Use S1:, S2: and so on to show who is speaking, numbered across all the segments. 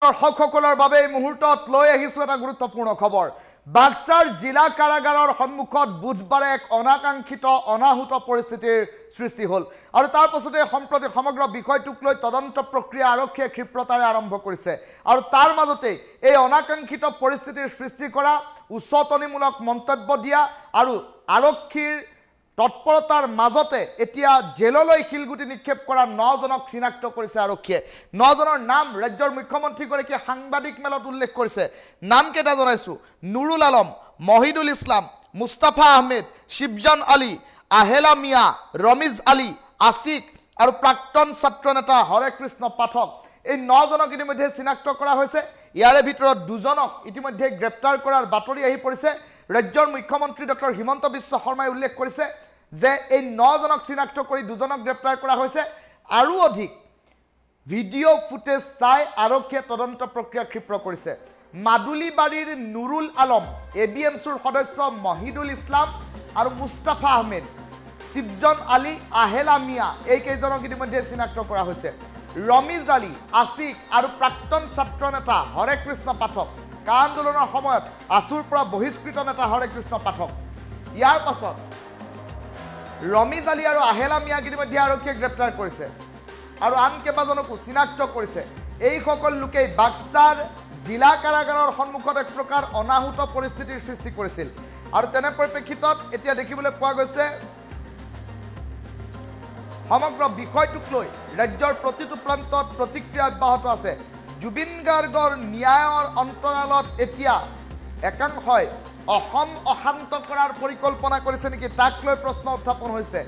S1: সকলৰ বাবে এই মুহূৰ্তত লৈ আহিছো এটা গুৰুত্বপূৰ্ণ খবৰ। বাক্সাৰ জিলা কাৰাগাৰৰ সন্মুখত বুধবাৰে এক অনাকাংক্ষিত অনাহুত পৰিস্থিতিৰ সৃষ্টি হ'ল আৰু তাৰ পাছতে সম্প্ৰতি সমগ্ৰ বিষয়টোক লৈ তদন্ত প্ৰক্ৰিয়া আৰক্ষীয়ে ক্ষিপ্ৰতাৰে আৰম্ভ কৰিছে আৰু তাৰ মাজতে এই অনাকাংক্ষিত পৰিস্থিতিৰ সৃষ্টি কৰা উচ্চতনিমূলক মন্তব্য দিয়া আৰু আৰক্ষীৰ তৎপৰতাৰ মাজতে এতিয়া জেললৈ শিলগুটি নিক্ষেপ কৰা 9 জনক চিনাক্ত কৰিছে আৰক্ষীয়ে। 9 জনৰ নাম ৰাজ্যৰ মুখ্যমন্ত্ৰীগৰাকীয়ে সাংবাদিক মেলত উল্লেখ কৰিছে। নাম কেইটা জনাইছো: নুৰুল আলম, মহিদুল ইছলাম, মুস্তাফা আহমেদ, শিবজান আলী, আহেলা মিয়া, ৰমিজ আলী, আসিক আৰু প্ৰাক্তন ছাত্ৰ নেতা হৰে কৃষ্ণ পাঠক। এই 9 জনক ইতিমধ্যে চিনাক্ত কৰা হৈছে। ইয়াৰে ভিতৰত 2 জনক ইতিমধ্যে গ্ৰেপ্তাৰ কৰাৰ বাতৰি আহি পৰিছে। ৰাজ্যৰ মুখ্যমন্ত্ৰী ডক্টৰ হিমন্ত বিশ্ব শৰ্মাই উল্লেখ কৰিছে যে এই 9 জনক চিনাক্ত কৰি 2 জনক গ্ৰেপ্তাৰ কৰা হৈছে। আৰু অধিক ভিডিঅ' ফুটেজ চাই আৰক্ষীয়ে তদন্ত প্ৰক্ৰিয়া ক্ষিপ্ৰ কৰিছে। মাদুলিবাৰীৰ নুৰুল আলম, ABMCৰ সদস্য মহিদুল ইছলাম আৰু মুস্তাফা আহমেদ, শিবজন আলী, আহেলা মিয়া এই কেইজনক ইতিমধ্যে চিনাক্ত কৰা হৈছে। ৰমিজ আলী, আসিক আৰু প্ৰাক্তন ছাত্ৰ নেতা হৰে কৃষ্ণ পাঠক, কা আন্দোলনৰ সময়ত আছুৰ পৰা বহিষ্কৃত নেতা হৰে কৃষ্ণ পাঠক। ইয়াৰ পাছত ৰমিজ আলী আৰু আহেলা মিয়াক ইতিমধ্যে আৰক্ষীয়ে গ্ৰেপ্তাৰ কৰিছে আৰু আন কেইবাজনকো চিনাক্ত কৰিছে। এইসকল লোকেই বাক্সাৰ জিলা কাৰাগাৰৰ সন্মুখত এক প্ৰকাৰ অনাহুত পৰিস্থিতিৰ সৃষ্টি কৰিছিল আৰু তেনে পৰিপ্ৰেক্ষিতত এতিয়া দেখিবলৈ পোৱা গৈছে সমগ্ৰ বিষয়টোক লৈ ৰাজ্যৰ প্ৰতিটো প্ৰান্তত প্ৰতিক্ৰিয়া অব্যাহত আছে। জুবিন গাৰ্গৰ ন্যায়ৰ অন্তৰালত এতিয়া একাংশই অসম অশান্ত কৰাৰ পৰিকল্পনা কৰিছে নেকি তাক লৈ প্ৰশ্ন উত্থাপন হৈছে।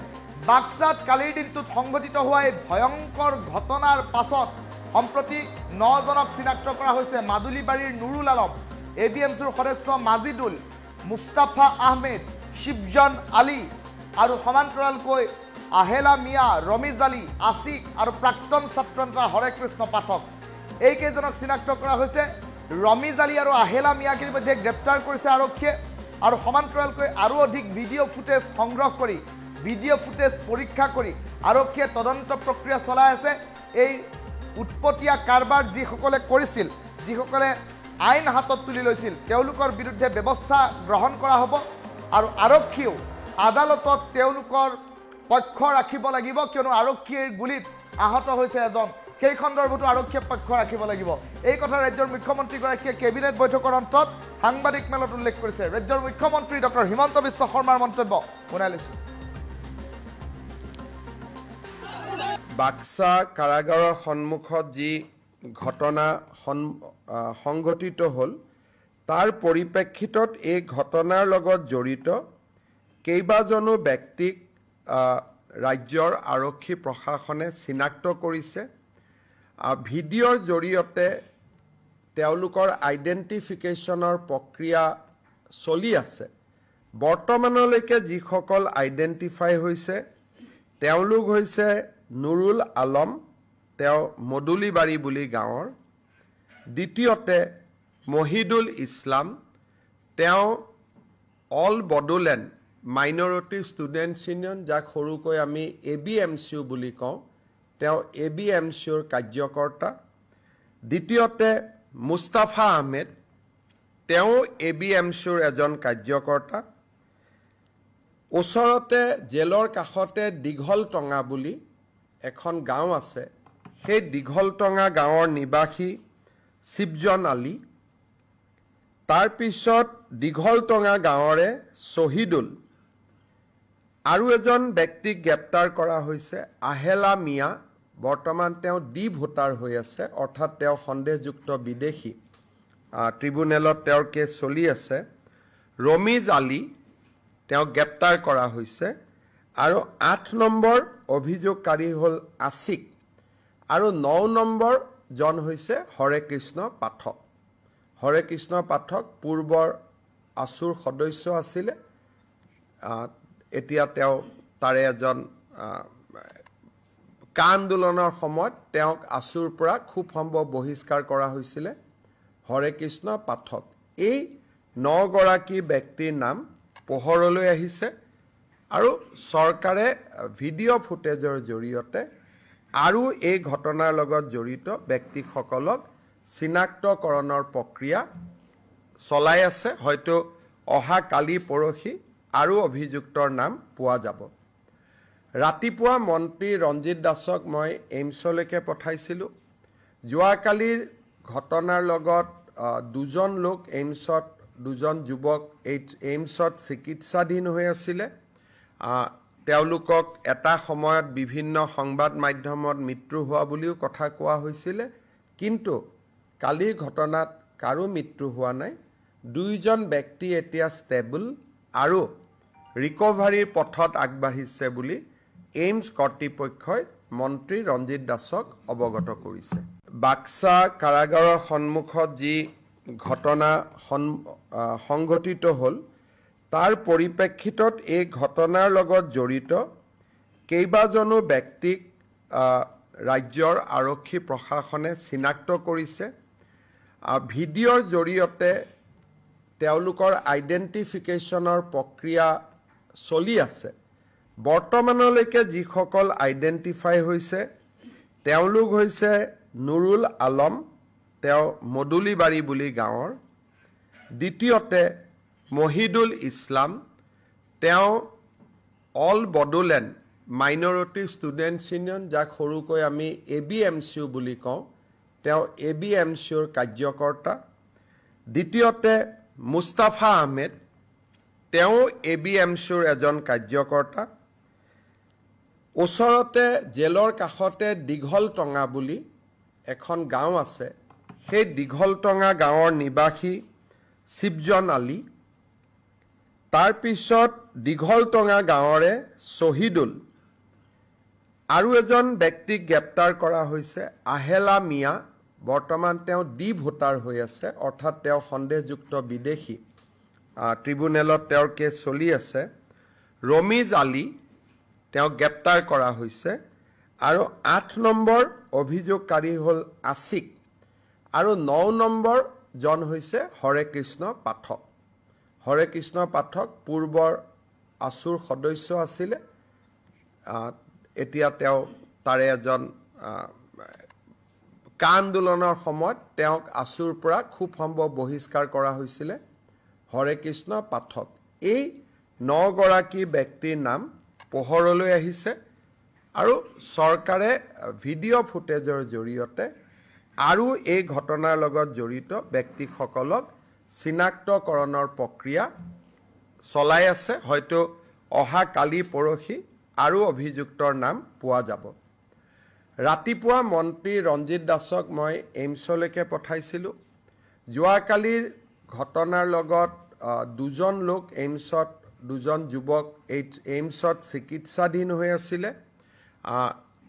S1: বাক্সাত কালিৰ দিনটোত সংঘটিত হোৱা এই ভয়ংকৰ ঘটনাৰ পাছত সম্প্ৰতি 9 জনক চিনাক্ত কৰা হৈছে। মাদুলিবাৰীৰ নুৰুল আলম, ABMCৰ সদস্য মাজিদুল, মুস্তাফা আহমেদ, শিবজন আলী আৰু সমান্তৰালকৈ আহেলা মিয়া, ৰমিজ আলী, আসিক আৰু প্ৰাক্তন ছাত্ৰ নেতা হৰে কৃষ্ণ পাঠক এই কেইজনক চিনাক্ত কৰা হৈছে। ৰমিজ আলী আৰু আহেলা মিয়াক ইতিমধ্যে গ্ৰেপ্তাৰ কৰিছে আৰক্ষীয়ে আৰু সমান্তৰালকৈ আৰু অধিক ভিডিঅ' ফুটেজ সংগ্ৰহ কৰি ভিডিঅ' ফুটেজ পৰীক্ষা কৰি আৰক্ষীয়ে তদন্ত প্ৰক্ৰিয়া চলাই আছে। এই উৎপতীয়া কাৰবাৰ যিসকলে কৰিছিল, যিসকলে আইন হাতত তুলি লৈছিল, তেওঁলোকৰ বিৰুদ্ধে ব্যৱস্থা গ্ৰহণ কৰা হ'ব আৰু আৰক্ষীয়েও আদালতত তেওঁলোকৰ পক্ষ ৰাখিব লাগিব, কিয়নো আৰক্ষীৰ গুলীত আহত হৈছে এজন। সেই সন্দৰ্ভতো আৰক্ষীয়ে পক্ষ ৰাখিব লাগিব। এই কথা ৰাজ্যৰ মুখ্যমন্ত্ৰীগৰাকীয়ে কেবিনেট বৈঠকৰ অন্তত সাংবাদিক মেলত উল্লেখ কৰিছে। ৰাজ্যৰ মুখ্যমন্ত্ৰী ডক্টৰ হিমন্ত বিশ্ব শৰ্মাৰ মন্তব্য শুনাই লৈছোঁ।
S2: বাক্সা কাৰাগাৰৰ সন্মুখত যি ঘটনা সংঘটিত হ'ল তাৰ পৰিপ্ৰেক্ষিতত এই ঘটনাৰ লগত জড়িত কেইবাজনো ব্যক্তিক ৰাজ্যৰ আৰক্ষী প্ৰশাসনে চিনাক্ত কৰিছে। ভিডিঅ'ৰ জৰিয়তে তেওঁলোকৰ আইডেণ্টিফিকেশ্যনৰ প্ৰক্ৰিয়া চলি আছে। বৰ্তমানলৈকে যিসকল আইডেণ্টিফাই হৈছে তেওঁলোক হৈছে নুৰুল আলম, তেওঁ মদুলিবাৰী বুলি গাঁৱৰ। দ্বিতীয়তে মহিদুল ইছলাম, তেওঁ all Bodoland minority students union, যাক সৰুকৈ আমি ABMCU বুলি কওঁ, তেওঁ ABMCUৰ কাৰ্যকৰ্তা। দ্বিতীয়তে মুস্তাফা আহমেদ, তেওঁ ABMCUৰ এজন কাৰ্যকৰ্তা। ওচৰতে জেলৰ কাষতে দীঘলটঙা বুলি এখন গাঁও আছে, সেই দীঘলটঙা গাঁৱৰ নিবাসী শিবজন আলী। তাৰপিছত দীঘলটঙা গাঁৱৰে শ্বহীদুল। আৰু এজন ব্যক্তিক গ্ৰেপ্তাৰ কৰা হৈছে আহেলা মিয়া, বৰ্তমান তেওঁ ভোটাৰ হৈ আছে, অৰ্থাৎ তেওঁ সন্দেহযুক্ত বিদেশী। ট্ৰিব্যুনেলত তেওঁৰ কেছ চলি আছে। ৰমিজ আলী, তেওঁক গ্ৰেপ্তাৰ কৰা হৈছে। আৰু 8 নম্বৰ অভিযোগকাৰী হ'ল আসিক আৰু 9 নম্বৰ জন হৈছে হৰে কৃষ্ণ পাঠক। হৰে কৃষ্ণ পাঠক পূৰ্বৰ আছুৰ সদস্য আছিলে, এতিয়া তেওঁ তাৰে এজন কা আন্দোলনৰ সময়ত তেওঁক আছুৰ পৰা খুব সম্ভৱ বহিষ্কাৰ কৰা হৈছিলে। হৰে কৃষ্ণ পাঠক এই 9 গৰাকী ব্যক্তিৰ নাম পোহৰলৈ আহিছে আৰু চৰকাৰে ভিডিঅ' ফুটেজৰ জৰিয়তে আৰু এই ঘটনাৰ লগত জড়িত ব্যক্তিসকলক চিনাক্তকৰণৰ প্ৰক্ৰিয়া চলাই আছে হয়তো অহা কালি পৰহি আৰু অভিযুক্তৰ নাম পোৱা যাব ৰাতিপুৱা মন্ত্ৰী ৰঞ্জিত দাসক মই এইমছলৈকে পঠাইছিলোঁ যোৱাকালিৰ ঘটনাৰ লগত দুজন লোক এইমছত দুজন যুৱক এইমছত চিকিৎসাধীন হৈ আছিলে তেওঁলোকক এটা সময়ত বিভিন্ন সংবাদ মাধ্যমত মৃত্যু হোৱা বুলিও কথা কোৱা হৈছিলে কিন্তু কালিৰ ঘটনাত কাৰো মৃত্যু হোৱা নাই দুইজন ব্যক্তি এতিয়া ষ্টেবল আৰু ৰিকভাৰীৰ পথত আগবাঢ়িছে বুলি এইমছ কৰ্তৃপক্ষই মন্ত্ৰী ৰঞ্জিত দাসক অৱগত কৰিছে বাক্সা কাৰাগাৰৰ সন্মুখত যি ঘটনা সংঘটিত হ'ল তাৰ পৰিপ্ৰেক্ষিতত এই ঘটনাৰ লগত জড়িত কেইবাজনো ব্যক্তিক ৰাজ্যৰ আৰক্ষী প্ৰশাসনে চিনাক্ত কৰিছে ভিডিঅ'ৰ জৰিয়তে তেওঁলোকৰ আইডেণ্টিফিকেশ্যনৰ প্ৰক্ৰিয়া চলি আছে বৰ্তমানলৈকে যিসকল আইডেণ্টিফাই হৈছে তেওঁলোক হৈছে নুৰুল আলম তেওঁ মদুলিবাৰী বুলি গাঁৱৰ দ্বিতীয়তে মহিদুল ইছলাম তেওঁ all Bodoland minority students union যাক সৰুকৈ আমি ABMCU বুলি কওঁ তেওঁ ABMCUৰ কাৰ্যকৰ্তা দ্বিতীয়তে মুস্তাফা আহমেদ তেওঁ ABMCUৰ এজন কাৰ্যকৰ্তা ওচৰতে জেলৰ কাষতে দীঘলটঙা বুলি এখন গাঁও আছে সেই দীঘলটঙা গাঁৱৰ নিবাসী শিৱজন আলী তাৰ পিছত দীঘলটঙা গাঁৱৰে শহীদুল আৰু এজন ব্যক্তিক গ্ৰেপ্তাৰ কৰা হৈছে আহেলা মিয়া বৰ্তমান তেওঁ ডি ভোটাৰ হৈ আছে অৰ্থাৎ তেওঁ সন্দেহযুক্ত বিদেশী ট্ৰিব্যুনেলত তেওঁৰ কেছ চলি আছে ৰমিজ আলী তেওঁ গ্ৰেপ্তাৰ কৰা হৈছে আৰু 8 নম্বৰ অভিযোগকাৰী হ'ল আছিক আৰু 9 নম্বৰ জন হৈছে হৰে কৃষ্ণ পাঠক পূৰ্বৰ আসুৰ সদস্য আছিলে এতিয়া তেওঁ তাৰে এজন কা আন্দোলনৰ সময়ত তেওঁক আসুৰ পৰা খুব সম্ভৱ বহিষ্কাৰ কৰা হৈছিলে হৰে কৃষ্ণ পাঠক এই 9 গৰাকী ব্যক্তিৰ নাম পোহৰলৈ আহিছে আৰু চৰকাৰে ভিডিঅ' ফুটেজৰ জৰিয়তে আৰু এই ঘটনাৰ লগত জড়িত ব্যক্তিসকলক চিনাক্তকৰণৰ প্ৰক্ৰিয়া চলাই আছে হয়তো অহা কালি পৰহি আৰু অভিযুক্তৰ নাম পোৱা যাব ৰাতিপুৱা মন্ত্ৰী ৰঞ্জিত দাসক মই এইমছলৈকে পঠাইছিলোঁ যোৱাকালিৰ ঘটনাৰ লগত দুজন লোক এইমছত দুজন যুৱক এইমছত চিকিৎসাধীন হৈ আছিলে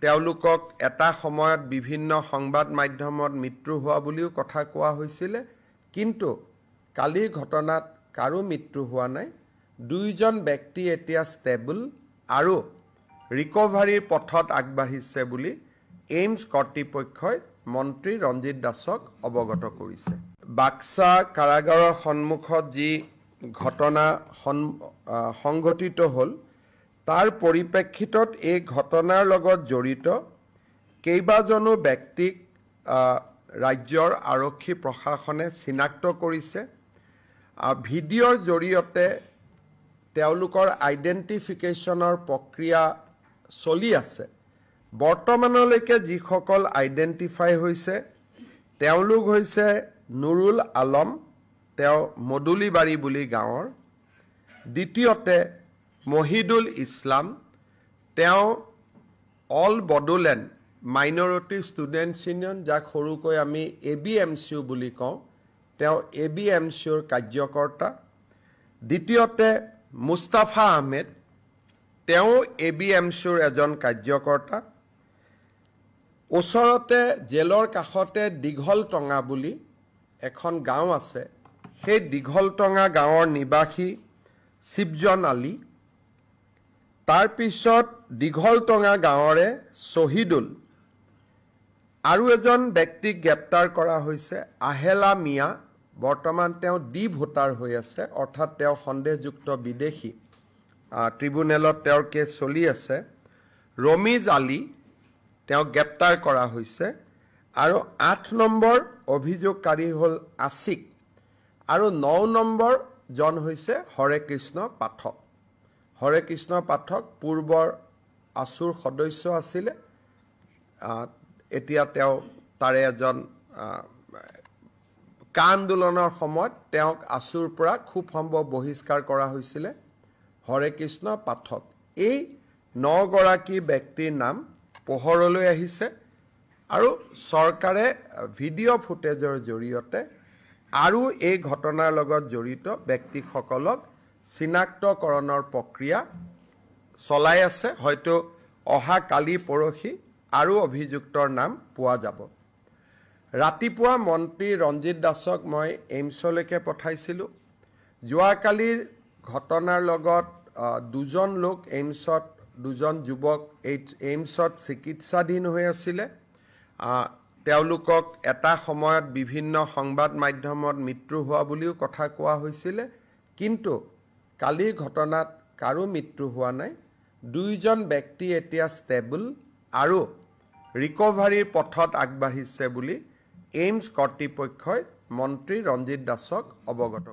S2: তেওঁলোকক এটা সময়ত বিভিন্ন সংবাদ মাধ্যমত মৃত্যু হোৱা বুলিও কথা কোৱা হৈছিলে কিন্তু কালিৰ ঘটনাত কাৰো মৃত্যু হোৱা নাই দুইজন ব্যক্তি এতিয়া ষ্টেবল আৰু ৰিকভাৰীৰ পথত আগবাঢ়িছে বুলি এইমছ কৰ্তৃপক্ষই মন্ত্ৰী ৰঞ্জিত দাসক অৱগত কৰিছে বাক্সা কাৰাগাৰৰ সন্মুখত যি ঘটনা সংঘটিত হ'ল তাৰ পৰিপ্ৰেক্ষিতত এই ঘটনাৰ লগত জড়িত কেইবাজনো ব্যক্তিক ৰাজ্যৰ আৰক্ষী প্ৰশাসনে চিনাক্ত কৰিছে ভিডিঅ'ৰ জৰিয়তে তেওঁলোকৰ আইডেণ্টিফিকেশ্যনৰ প্ৰক্ৰিয়া চলি আছে বৰ্তমানলৈকে যিসকল আইডেণ্টিফাই হৈছে তেওঁলোক হৈছে নুৰুল আলম তেওঁ মদুলিবাৰী বুলি গাঁৱৰ দ্বিতীয়তে মহিদুল ইছলাম তেওঁ all Bodoland minority students union যাক সৰুকৈ আমি ABMCU বুলি কওঁ তেওঁ ABMCUৰ কাৰ্যকৰ্তা দ্বিতীয়তে মুস্তাফা আহমেদ তেওঁ ABMCUৰ এজন কাৰ্যকৰ্তা ওচৰতে জেলৰ কাষতে দীঘলটঙা বুলি এখন গাঁও আছে সেই দীঘলটঙা গাঁৱৰ নিবাসী শিৱজন আলী তাৰ পিছত দীঘলটঙা গাঁৱৰে শহীদুল আৰু এজন ব্যক্তিক গ্ৰেপ্তাৰ কৰা হৈছে আহেলা মিয়া বৰ্তমান তেওঁ ডি ভোটাৰ হৈ আছে অৰ্থাৎ তেওঁ সন্দেহযুক্ত বিদেশী ট্ৰিব্যুনেলত তেওঁৰ কেছ চলি আছে ৰমিজ আলী তেওঁ গ্ৰেপ্তাৰ কৰা হৈছে আৰু 8 নম্বৰ অভিযোগকাৰী হ'ল আছিক আৰু 9 নম্বৰ জন হৈছে হৰে কৃষ্ণ পাঠক। হৰে কৃষ্ণ পাঠক পূৰ্বৰ আসুৰ সদস্য আছিলে, এতিয়া তেওঁ তাৰে এজন কা আন্দোলনৰ সময়ত তেওঁক আসুৰ পৰা খুব সম্ভৱ বহিষ্কাৰ কৰা হৈছিলে। হৰে কৃষ্ণ পাঠক এই 9 গৰাকী ব্যক্তিৰ নাম পোহৰলৈ আহিছে আৰু চৰকাৰে ভিডিঅ' ফুটেজৰ জৰিয়তে আৰু এই ঘটনাৰ লগত জড়িত ব্যক্তিসকলক চিনাক্তকৰণৰ প্ৰক্ৰিয়া চলাই আছে। হয়তো অহা কালি পৰহি আৰু অভিযুক্তৰ নাম পোৱা যাব। ৰাতিপুৱা মন্ত্ৰী ৰঞ্জিত দাসক মই এইমছলৈকে পঠাইছিলোঁ। যোৱাকালিৰ ঘটনাৰ লগত 2জন লোক এইমছত, 2জন যুৱক এইমছত চিকিৎসাধীন হৈ আছিলে। তেওঁলোকক এটা সময়ত বিভিন্ন সংবাদ মাধ্যমত মৃত্যু হোৱা বুলিও কথা কোৱা হৈছিলে, কিন্তু কালিৰ ঘটনাত কাৰো মৃত্যু হোৱা নাই। 2জন ব্যক্তি এতিয়া ষ্টেবল আৰু ৰিকভাৰীৰ পথত আগবাঢ়িছে বুলি এইমছ কৰ্তৃপক্ষই মন্ত্ৰী ৰঞ্জিত দাসক অৱগত